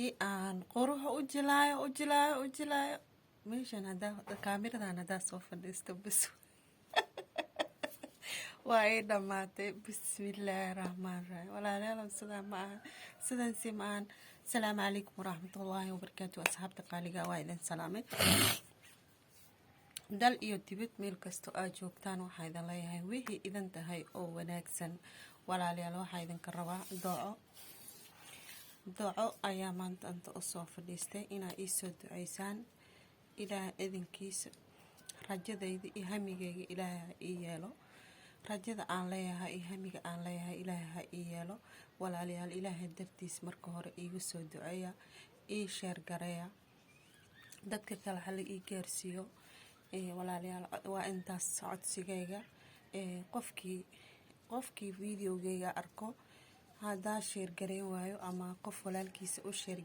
si aan quruxa u jilaayo meeshan kaamiradan haddaa soo fadhiisto bas waa ay dhammaatay. Bismillaahi raxmaan raxiim. Walaalayaal sidaa ma aha, sidan si ma ahan. Asalaamu calaykum waraxmatullaahi wabarakaatu. Asxaabta qaaliga waa idin salaamay, dal iyo dibad meel kasto aad joogtaan. waxaa idin leeyahay wixii idin tahay oo wanaagsan. Walaalayaal waxaa idinka rabaa doco ayaa maanta inta usoo fadhiistay inaa iisoo duceysaan. ilaah idinkiisa rajadayda iyo hamigayga ilaahay ha ii yeelo. rajada aan leeyahay iyo hamiga aan leeyahay ilaahay ha ii yeelo. walaalayaal ilaahay dartiis marka hore iigu soo duceeya, ii sheer gareeya, dadka kale hala ii gaarsiiyo. walaalayaal waa intaas codsigayga. qofkii videogayga arko haddaa sheer gareyn waayo ama qof walaalkiisa u sheer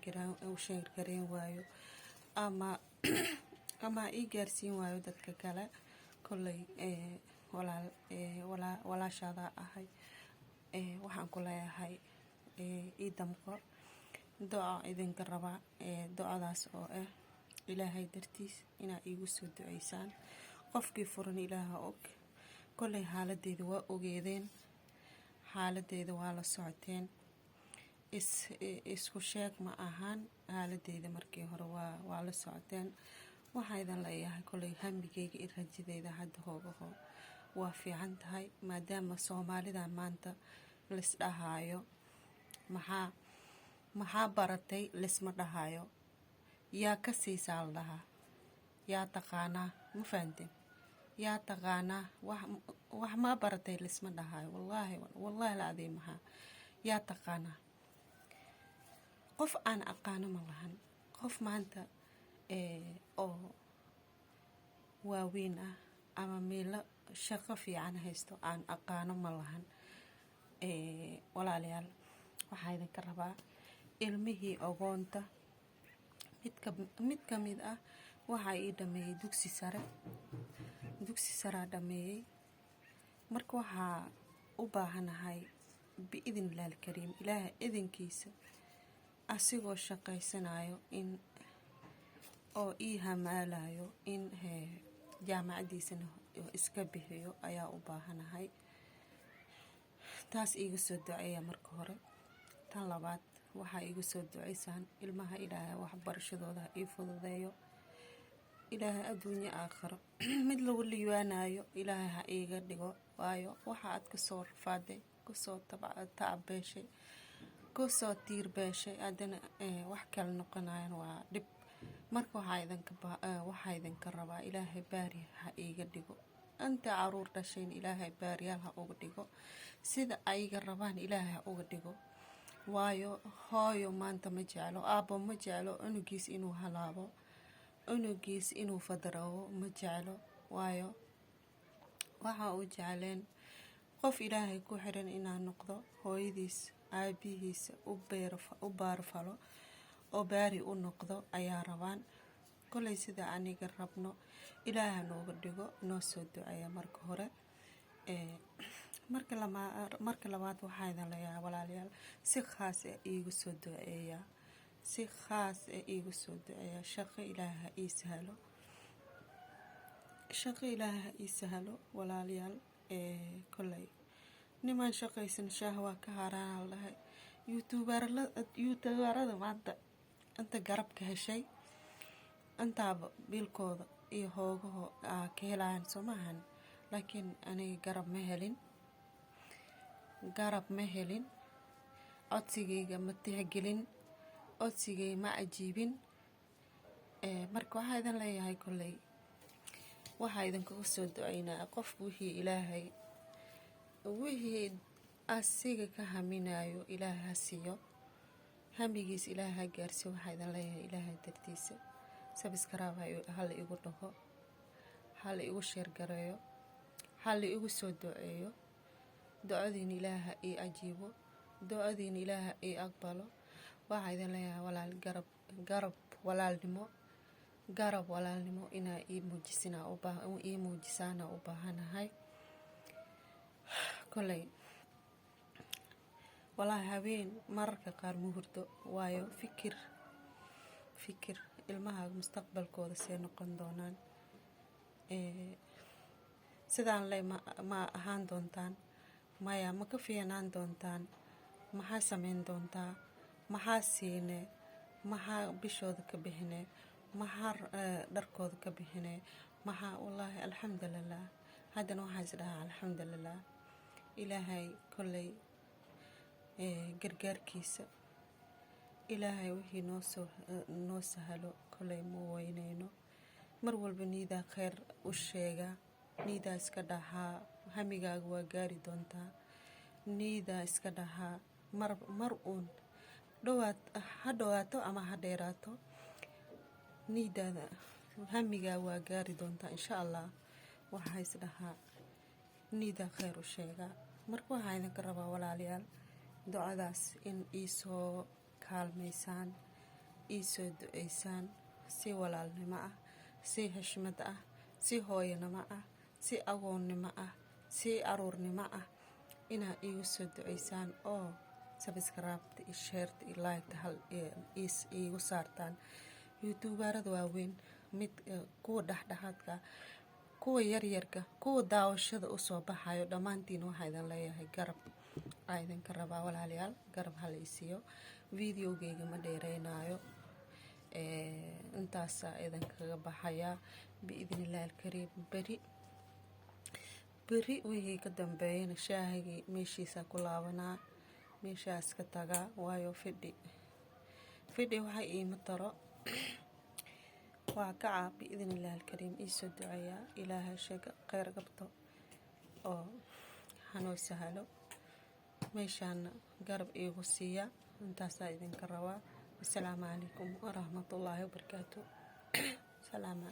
gareyn waayo ama ii gaarsiin waayo dadka kale, kolley walaashaada ahay. waxaan ku leeyahay ii damqo doca idinka rabaa. docadaas oo ah ilaahay dartiis inaa iigu soo duceysaan. qofkii furan ilaaha og. kolley xaaladeyda waa ogeedeen, xaaladeyda waa la socoteen. isku sheeg ma ahaan, xaaladeyda markii hore waa la socoteen. waxaa idin leeyahay kolley hamigeyga iyo rajadeyda hadda hoogaho waa fiican tahay, maadaama soomaalidan maanta lisdhahaayo maxaa baratay lisma dhahayo, yaa ka siisaa la dhahaa, yaa taqaanaa. ma fahanteen? yaa taqaanaa wax ma baratay lisma dhahayo. wallaahi lacadii maxaa yaa taqaanaa. qof aan aqaano ma lahan. qof maanta oo waaweyn ah ama meelo shaqo fiican haysto aan aqaano ma lahan. walaalayaal waxaa idinka rabaa ilmihii ogoonta mid ka mid ah waxaa ii dhameeyey dugsi saraa dhameeyey. marka waxaa u baahanahay biidnillahi alkariim ilaaha idinkiisa asigoo shaqaysanayo oo ii hamaalayo in jaamacadiisana iska bixiyo ayaa u baahanahay. taas iiga soo duceeya marka hore. tan labaad waxaa iiga soo duceysaan ilmaha ilaahay waxbarashadooda ha ii fududeeyo. ilaahay adduunyo aakhiro mid lagu liibaanayo ilaahay ha iiga dhigo. waayo waxa aad kasoo rafaaday, kusoo tacabeeshay, kusoo tiirbeeshay haddana wax kale noqonayan waa dhib. marka waxaa idinka rabaa ilaahay baari ha iiga dhigo. inta caruur dhashayn ilaahay baariyaal ha uga dhigo, sida ayaga rabaan ilaahay ha uga dhigo. waayo hooyo maanta ma jeclo, aabbo ma jeclo cunugiis inuu halaabo, cunugiis inuu fadaroobo ma jeclo. waayo waxa uu jecleen qof ilaahay ku xiran inaa noqdo, hooyadiis aabihiisa u baarfalo oo baari u noqdo ayaa rabaan. kolley sida aniga rabno ilaaha nooga dhigo. noo soo duceeya marka hore. marka labaad waxaa idin leeyahay walaalayaal si khaas ah iigu soo duceeya, si khaas ah iigu soo duceeya. shaqo ilaaha ii sahlo walaalayaal. kolley nimaan shaqaysan shaah waa ka haaraana lahay. youtuberada maanta inta garabka heshay intaaba biilkooda iyo hoogaho ka helayan soo maahan. laakiin aniga garab ma helin. codsigayga ma tixgelin, codsigay ma cajiibin. marka waxaa idin leeyahay kolley waxaa idinkaga soo duceynaa qof wixii asiga ka haminayo ilaahay ha siiyo, hamigiis ilaahay ha gaarsiiyo. waxaa idin leeyahay ilaahay dartiisa sabskraib hala igu dhaho, hala igu sheer gareeyo, hala igu soo duceeyo. ducadiina ilaaha ii ajiibo, ducadiina ilaaha ii aqbalo. waxaa idin leeyahay walaal garab walaalnimo inaa ii muujisaana u baahanahay. kolley walaahi habeen mararka qaar ma hurdo, waayo fikir ilmahaaga mustaqbalkooda see noqon doonaan, sidaan le ma ahaan doontaan, maya ma ka fiicnaan doontaan, maxaa sameyn doontaa, maxaa siine, maxaa bishooda ka bixine, maxaa dharkooda ka bixine, maxaa wallaahi alxamdulilah. haddana waxaa is dhahaa alxamdulilah, ilaahay kolley gargaarkiisa, ilaahay wixii noo sahalo kolley ma weyneyno. mar walba niidaa kheyr u sheega, niidaa iska dhahaa hamigaaga waa gaari doontaa, niidaa iska dhahaa mar uun ha dhowaato ama ha dheeraato, niidaada hamigaa waa gaari doontaa insha allah. waxaa is dhahaa niidaa kheyr u sheega. marka waxaa idinka rabaa walaalayaal ducadaas in iisoo kaalmaysaan, iisoo duceysaan, si walaalnimo ah, si xishmad ah, si hooyanimo ah, si agoonnimo ah, si aruurnimo ah, inaad iigu soo duceysaan oo sabskraibta iyo sheerta iyo laygta hal iigu saartaan. youtuberada waaweyn, mid kuwa dhexdhexaadka, kuwa yaryarka, kuwa daawashada usoo baxayo, dhammaantiin waxaa idin leeyahay garab aa idinka rabaa walaalayaal, garab hala isiiyo. videogeyga ma dheereynayo, intaasaa idinkaga baxayaa biidnillaahi alkariim. beri wixii ka dambeeyana shaahigii meeshiisa ku laabanaa, meeshaas ka tagaa, waayo fidhi waxa iima taro. waa kacaa biidnillaahi alkariim, iisoo duceeyaa, ilaahay sheega kheyr qabto oo hanoo sahalo, meeshaana garab iigu siiya. intaasaa idinka rabaa. asalaamu calaykum waraxmatullaahi wabarakaatu. salaama.